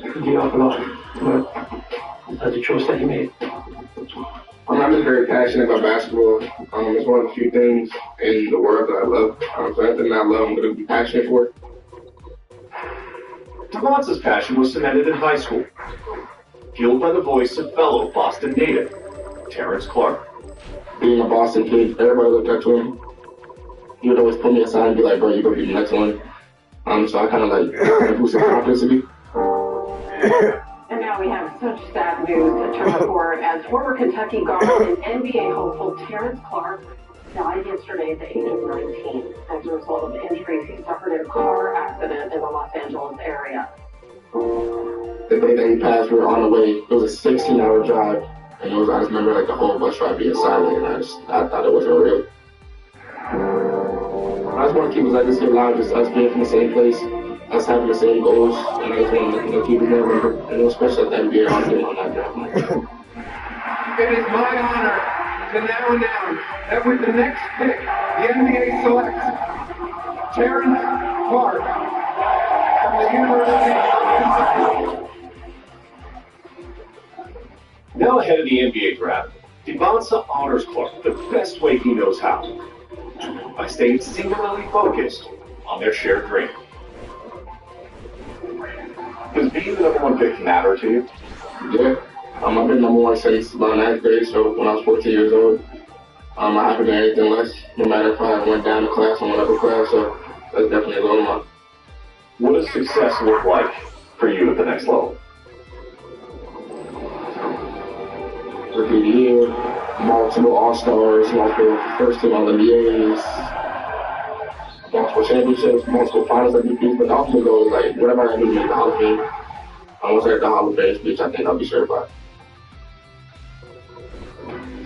the off and on. The choice that you made. I'm just very passionate about basketball. It's one of the few things in the world that I love. So anything that I love, I'm going to be passionate for it. Devonta's passion was cemented in high school, fueled by the voice of fellow Boston native, Terrence Clark. Being a Boston kid, everybody looked up to him. He would always pull me aside and be like, bro, you're going to be the next one. So I kind of like boosted confidence in me. And now we have such sad news to report as former Kentucky guard and NBA hopeful Terrence Clark died yesterday at the age of 19 as a result of the injuries he suffered in a car accident in the Los Angeles area. The day that he passed, we were on the way. It was a 16-hour drive, and I just remember like the whole bus ride being silent, and I thought it wasn't real. I just want to keep his legacy alive, just us being from the same place, us having the same goals, and I just want to keep his name remembered, especially at the NBA on that draft. It is my honor to now announce that with the next pick, the NBA selects Terrence Clark from the University of Kentucky. Now ahead of the NBA draft, Devonta honors Clark the best way he knows how, by staying singularly focused on their shared dream. Does being the number one pick matter to you? Yeah. I've been number one since about 9th grade, so when I was 14 years old, I haven't done anything less, no matter if I went down to class or went up to class, so that's definitely a goal of mine. What does success look like for you at the next level? Rookie year, multiple All-Stars, multiple first-team All-NBAs, multiple championships, multiple finals MVPs, but the ultimate goal is like, whatever I do to make the Hall of Fame, once I get the Hall of Fame speech, I think I'll be certified.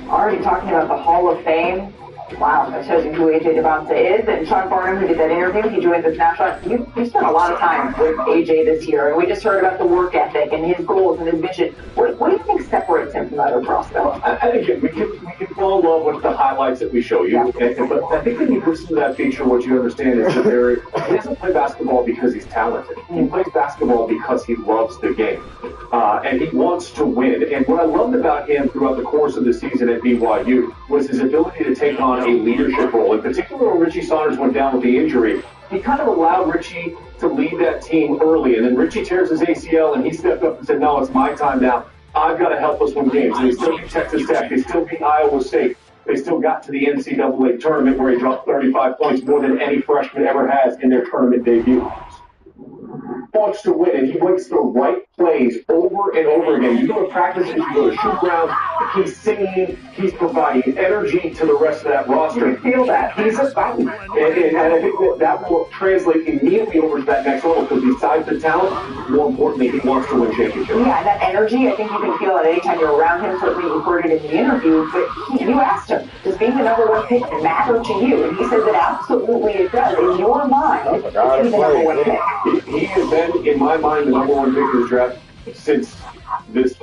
Already talking about the Hall of Fame. Wow, that shows you who AJ Devonta is. And Sean Barnum, who did that interview, he joined the Snapshot. You spent a lot of time with AJ this year, and we just heard about the work ethic and his goals and his vision. What do you think separates him from other prospects? I think we can fall in love with the highlights that we show you. Yeah. But I think when you listen to that feature, what you understand is that he doesn't play basketball because he's talented. He plays basketball because he loves the game. And he wants to win. And what I loved about him throughout the course of the season at BYU was his ability to take on a leadership role. In particular, when Richie Saunders went down with the injury, he kind of allowed Richie to lead that team early. And then Richie tears his ACL, and he stepped up and said, no, it's my time now. I've got to help us win games. And they still beat Texas Tech. They still beat Iowa State. They still got to the NCAA tournament where he dropped 35 points, more than any freshman ever has in their tournament debut. Wants to win, and he makes the right plays over and over again. You go to practices, you go to shoot rounds, he's singing, he's providing energy to the rest of that roster. You feel that. He's a fountain. And I think that will translate immediately over to that next level, because besides the talent, more importantly, he wants to win championships. Yeah, that energy, I think you can feel it anytime you're around him. Certainly you heard it in the interview, but you asked him, does being the number one pick matter to you? And he said that absolutely it does. In your mind, he's the number one pick. He has been, in my mind, the number one pick in this draft since this.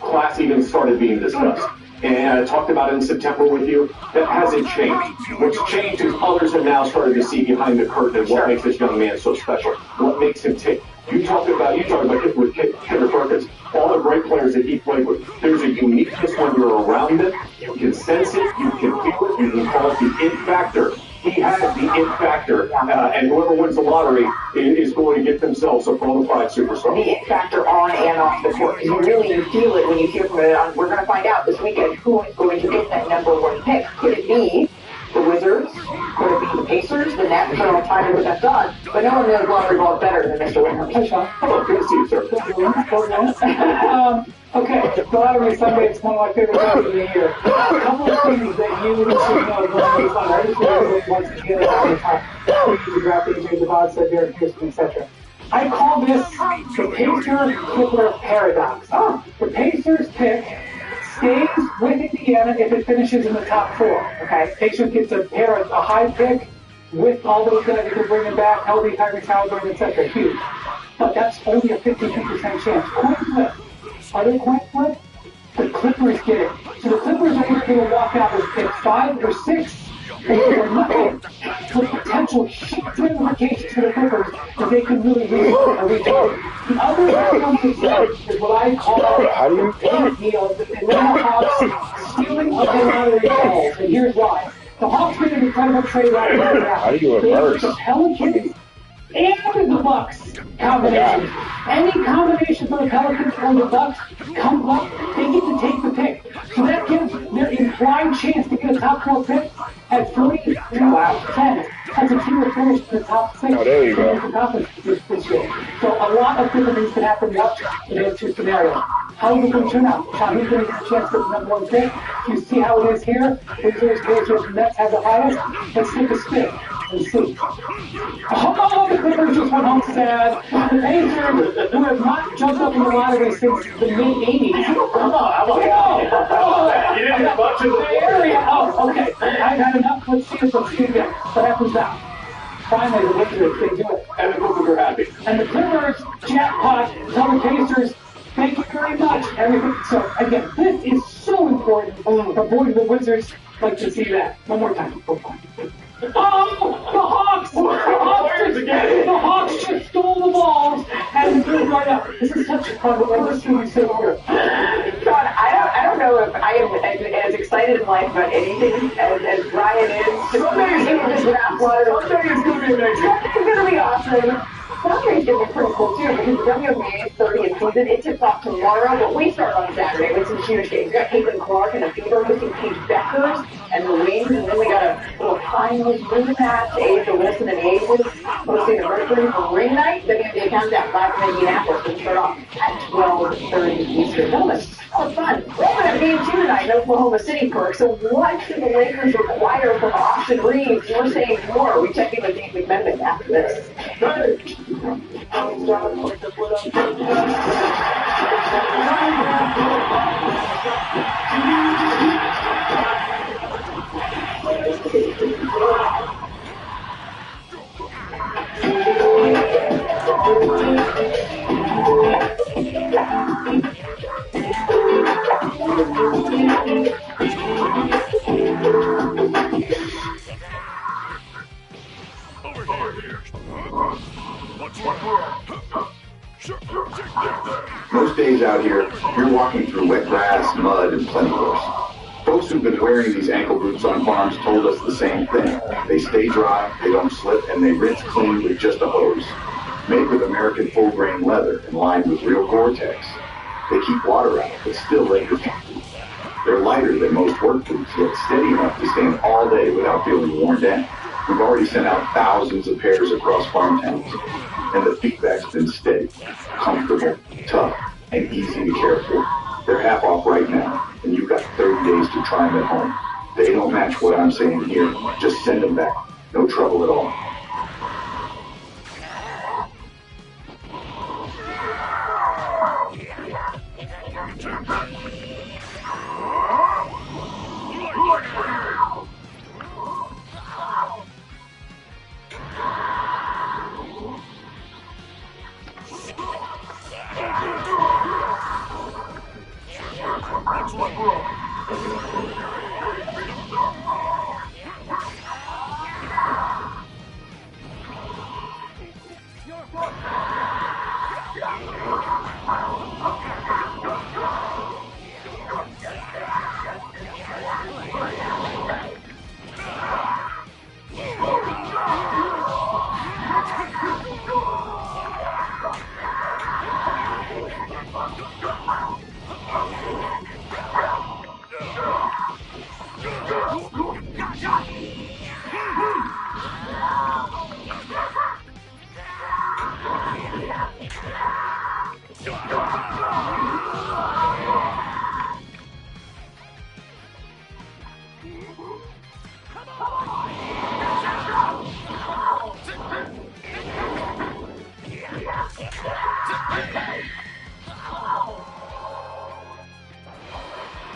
Class even started being discussed. And I talked about it in September with you. That hasn't changed. What's changed is others have now started to see behind the curtain what makes this young man so special, what makes him tick. You talked about it with Kendrick Perkins, all the great players that he played with. There's a uniqueness when you're around them. You can sense it, you can feel it, you can call it the it factor. He He has the it factor, and whoever wins the lottery is going to get themselves a bona fide superstar. The it factor on and off the court. You feel it when you hear from it. We're going to find out this weekend who is going to get that #1 pick. Could it be the Wizards? Could it be the Pacers? The Nets are all trying to get that done. But no one knows lottery ball better than Mr. Winters. Hi, Sean. Hello, good to see you, sir. Okay, the lottery Sunday, it's one of my favorite days of the year. A couple of things that you should know going into fun. I just really want to get it all the time. The draft AJ, the odds, Derek Christian, etc. I call this the Pacers-Clipper paradox. The Pacers pick stays with Indiana if it finishes in the top 4. Okay, Pacers gets a high pick with all those guys that they're bringing back, healthy Tyrese Halliburton, etc. Huge. But that's only a 52% chance. Coin flip. Are they coin flip? The Clippers get it. So the Clippers are either going to walk out with pick 5 or 6 or nothing. With potential huge ramifications for the Clippers that they could really reach a retard. The other is what I call the deal of the Atlanta Hawks stealing of their lottery balls. And here's why. The Hawks made an incredible trade right now. How do you reverse? The Pelicans and the Bucks combination. Any combination for the Pelicans or the Bucks comes up, they get to take the pick. So that gives their implied chance to get a top 4 pick at 42%. That's a team that finished in the top 6. Oh, there you go. This year. So a lot of different things can happen in those two scenarios. How is it going to turn out? Sean, who's going to get a chance to get the #1 pick? You see how it is here? Wizards, Pacers, Nets have the highest. Let's take a spin and see. Oh, the Clippers just went home sad. The Pacers, who have not jumped up in the lottery since the mid-'80s. Come on, I'm like, You didn't get much of the area. Oh, okay. I've had enough. Let's see it. Let's see it again. What happens now? Finally, the Wizards, they do it. And the Clippers are happy. And the Clippers, jackpot, tell the Pacers, thank you very much. Everything. So, again, this is so important. Avoid the Wizards. Like to see that. One more time. Oh, the Hawks! The Hawks just stole the balls and threw it right up. This is such a fun one. Let's see what you say here. Sean, I don't know if I am as excited in life about anything as Ryan is. Someday this draft lottery. Someday it's going to be amazing. It's going to be awesome. Saturday's going to be pretty cool too because the WNBA's 30th season, it tips off tomorrow, but we start on Saturday with some huge games. We got Caitlin Clark and the Fever hosting Paige Beckers and the Wings, and then we got a little finals rematch, A'ja Wilson and Aces hosting the Mercury for ring night. WNBA Countdown live from Indianapolis. We'll start off at 12:30 Eastern. That was so fun. We're going to have game 2 tonight in Oklahoma City, Perk. So what should the Lakers require from Austin Reeves? We're saying more. We check in with Dave McMenamin after this. Most days out here, you're walking through wet grass, mud, and plenty worse. Folks who've been wearing these ankle boots on farms told us the same thing. They stay dry, they don't slip, and they rinse clean with just a hose. Made with American full-grain leather and lined with real Gore-Tex. They keep water out, but still lingers. They're lighter than most work boots, yet steady enough to stand all day without feeling worn down. We've already sent out thousands of pairs across farm towns, and the feedback's been steady, comfortable, tough, and easy to care for. They're half off right now, and you've got 30 days to try them at home. They don't match what I'm saying here. Just send them back. No trouble at all.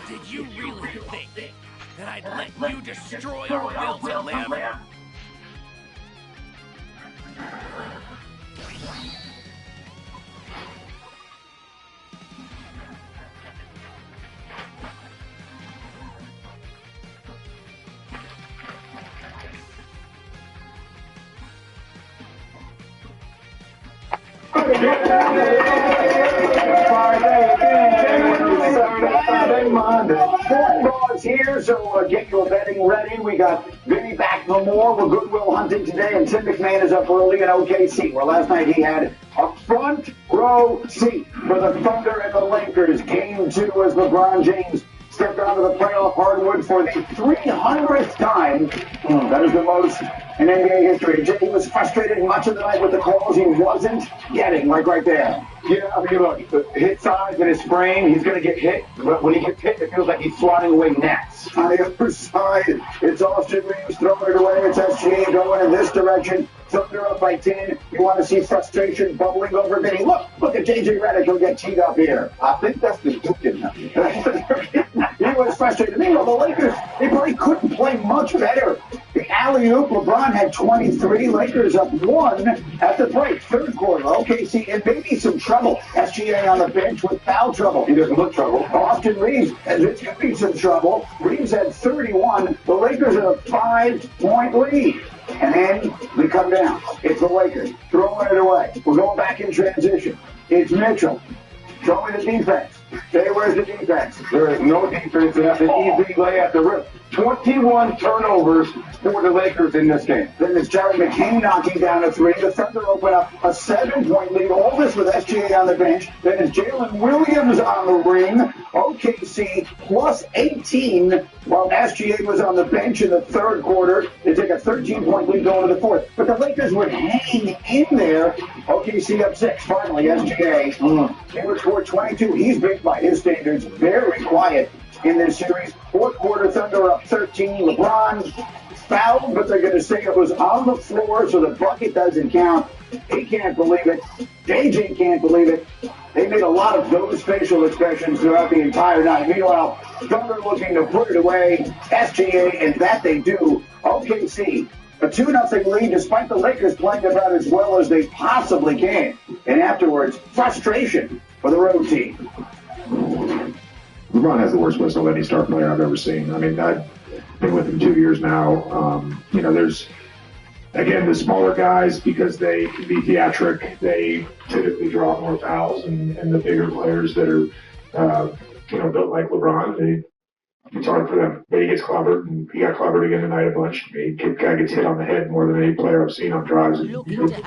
Did you really think that I'd let you destroy our will to live? Football's here, so get your betting ready. We got Vinny back no more. We're Goodwill hunting today, and Tim McMahon is up early in OKC, where last night he had a front row seat for the Thunder and the Lakers. Game 2 as LeBron James stepped onto the playoff hardwood for the 300th time. That is the most in NBA history. He was frustrated much of the night with the calls he wasn't getting, like right there. Yeah, I mean, look, the hit size and his frame, he's going to get hit. But when he gets hit, it feels like he's swatting away nets. On the other side, it's Austin Reeves throwing it away. It's SGA going in this direction. Thunder up by 10. You want to see frustration bubbling over Vinny. Look at J.J. Redick. He'll get teed up here. I think that's the Duke in him. He was frustrated. Meanwhile, the Lakers, they probably couldn't play much better. The alley-oop, LeBron had 23. Lakers up 1 at the break. Third quarter, OKC in maybe some trouble. SGA on the bench with foul trouble. He doesn't look trouble. Austin Reeves, this could be some trouble. Reeves had 31. The Lakers have a 5-point lead. And then we come down. It's the Lakers throwing it away. We're going back in transition. It's Mitchell. Show me the defense. Hey, where's the defense? There is no defense. That's an easy lay at the rim. 21 turnovers for the Lakers in this game. Then it's Jared McCain knocking down a 3. The Thunder open up a 7-point lead. All this with SGA on the bench. Then it's Jalen Williams on the ring. OKC plus 18 while SGA was on the bench in the third quarter. They take a 13-point lead going to the fourth. But the Lakers would hang in there. OKC up 6. Finally, SGA. They would score 22. He's big by his standards. Very quiet in this series. Fourth quarter, Thunder up 13. LeBron fouled, but they're going to say it was on the floor, so the bucket doesn't count. He can't believe it. JJ can't believe it. They made a lot of those facial expressions throughout the entire night. Meanwhile, Thunder looking to put it away. SGA, and that they do. OKC, a 2-0 lead despite the Lakers playing about as well as they possibly can. And afterwards, frustration for the road team. LeBron has the worst whistle of any star player I've ever seen. I mean, I've been with him 2 years now. There's, again, the smaller guys, because they can be theatric, they typically draw more fouls, and the bigger players that are, built like LeBron, it's hard for them. But he gets clobbered, and he got clobbered again tonight a bunch. He guy gets hit on the head more than any player I've seen on drives, and he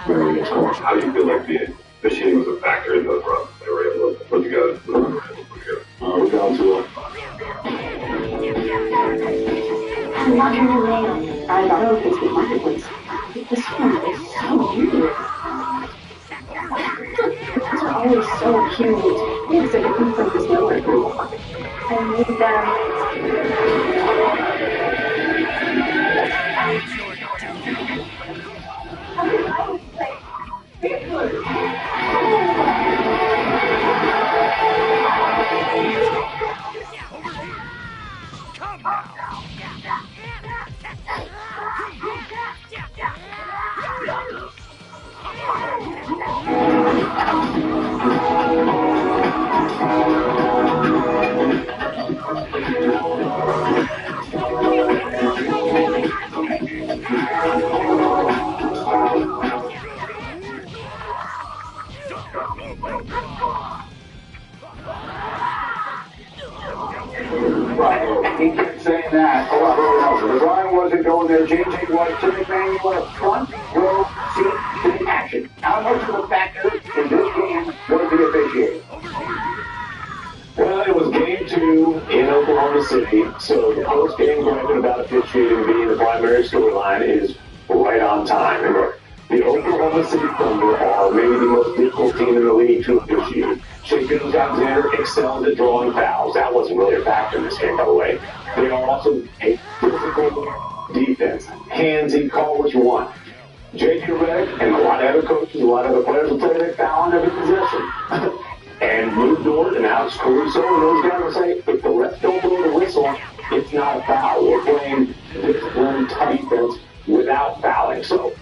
really gets caught. How do you feel like the officiating was a factor in those runs? They were able to put together. We're down to I'm not trying to lay I don't know if it's the marketplace. This one is so cute. These are always so cute. It's like a thing from this nowhere. I need He kept saying that. LeBron wasn't going there. JJ was. Tim McMahon, you want a front row seat to the action. How much of a factor in this game was the officiating? Well, it was game 2 in Oklahoma City, so the post-game argument about officiating being the primary storyline is right on time. And the Oklahoma City Thunder are maybe the most difficult team in the league to officiate. Shea Alexander excelled at drawing fouls. That wasn't really a factor in this game, by the way. They are also a physical defense, handsy, call what you want. J.J. Redick and a lot of other coaches, a lot of other players will tell you they foul on every possession. And Lou Dort and Alex Caruso and those guys will say, if the refs don't blow the whistle, it's not a foul. We're playing disciplined defense without fouling. So,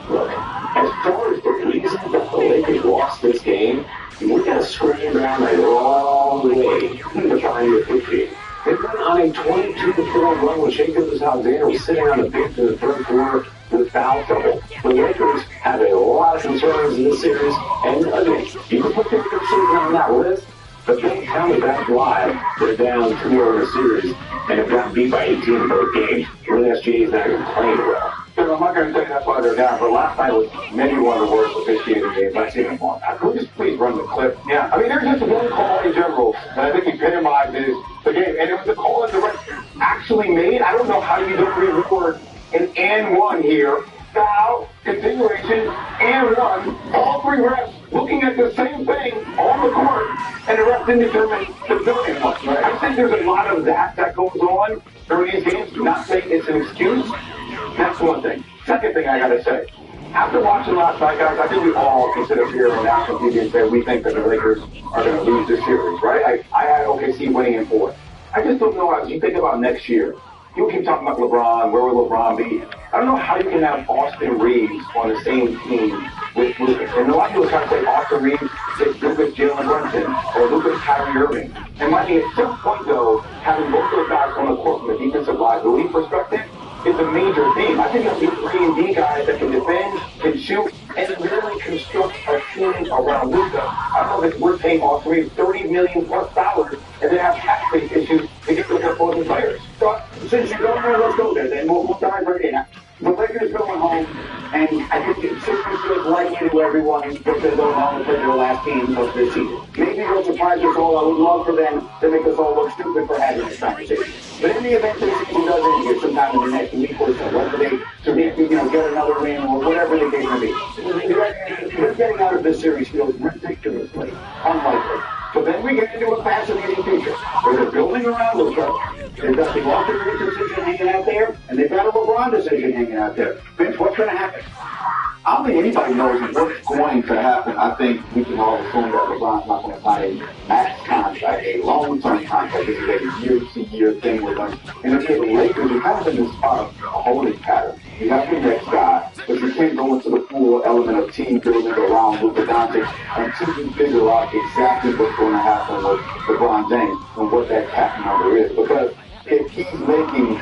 look, as far as the reason that the Lakers lost this game, we got to scream down a long way to find the victory. They went on a 22-4 run when Shea Gilgeous-Alexander was sitting on the bench in the third quarter with foul trouble. The Lakers have a lot of concerns in this series, and again, you can put the Lakers on that list, but don't tell me that's why they're down 2-0 in the series and have gotten beat by 18 in both games. Really, SGA is not even playing well. I'm not going to say that's why they're down, but last night was maybe one of the worst officiating games I've seen in a long time. Can we just please run the clip? Yeah. I mean, there's just one call in general that I think epitomizes the game, and it was the call that the refs actually made. I don't know how you don't reward an and one here. Foul, continuation, and one. All three refs looking at the same thing on the court, and the refs didn't determine the billion one. Right. I think there's a lot of that goes on during these games. Not saying it's an excuse. That's one thing. Second thing I gotta say, after watching last night, guys, I think we all can sit up here on national TV and say we think that the Lakers are going to lose this series, right? I had OKC winning in 4. I just don't know, as you think about next year, you keep talking about LeBron, where will LeBron be? I don't know how you can have Austin Reeves on the same team with Lucas. And a lot of people try to say Austin Reeves is Lucas Jalen Brunson or Lucas Kyrie Irving. And I think at some point, though, having both those guys on the court from a defensive liability perspective is a major theme. I think they'll be 3 and D guys that can defend, can shoot, and really construct a team around Luka. I don't know if we're paying all three $30 million plus and they have cap space issues to get with their opposing players. So, since you don't know, let's go there. Then we'll dive right in. The Lakers going home, and I think it certainly feels likely to everyone that they're going home and play their last game of this season. Maybe they'll surprise us all. I would love for them to make us all look stupid for having this conversation. But in the event this season does end here sometime in the next week or so, whether they get another ring or whatever the case may be, they're getting out of this series feels ridiculously unlikely. So then we get into a fascinating future where they're building around Luka. They've got the Austin Reeves decision hanging out there, and they've got a LeBron decision hanging out there. Vince, what's going to happen? I don't think anybody knows what's going to happen. I think we can all assume that LeBron's not going to sign a max contract, a long-term contract. This is a year-to-year thing with them. And if you're the Lakers, you're kind of in this spot of a holding pattern. You have your next guy, but you can't go into the full element of team building around Luka Doncic until you figure out exactly what's going to happen with LeBron James and what that cap number is. Because if he's making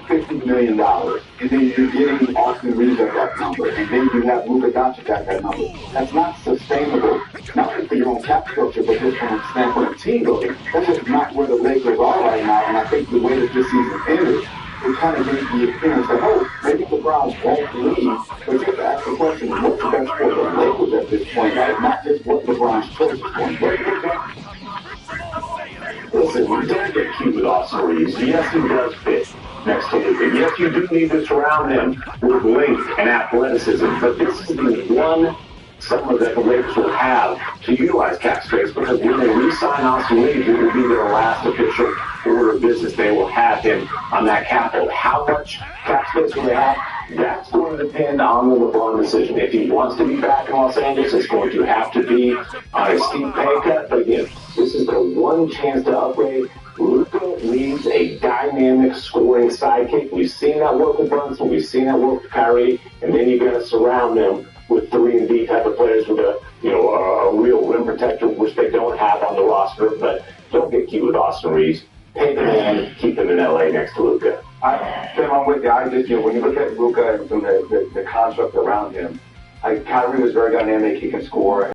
$50 million, and then you're getting Austin Reeves at that number, and then you have Luka Doncic at that number. That's not sustainable, not only for your own cap structure, but just from a standpoint of team building. That's just not where the Lakers are right now, and I think the way that this season ended, it kind of gave the appearance that, oh, maybe LeBron won't leave, but you have to ask the question, what's the best for the Lakers at this point, right? Not just what LeBron's choice is going to be. Listen, we don't get cute with Austin Reeves. Yes, he does fit next to Luka. Yes, you do need to surround him with length and athleticism, but this is the one summer that the Lakers will have to utilize cap space, because when they re-sign Austin Reeves, it will be their last official order of business. They will have him on that cap hold. How much cap space will they have? That's going to depend on the LeBron decision. If he wants to be back in Los Angeles, it's going to have to be on a steep pay cut. But again, this is the one chance to upgrade. Luka needs a dynamic scoring sidekick. We've seen that work with Brunson. We've seen that work with Kyrie. And then you got to surround them with 3 and D type of players with a real rim protector, which they don't have on the roster. But don't get cute with Austin Reeves. Pay the man, keep him in LA next to Luka. Tim, I'm with you. I just, when you look at Luka and the construct around him, Kyrie was very dynamic. He can score.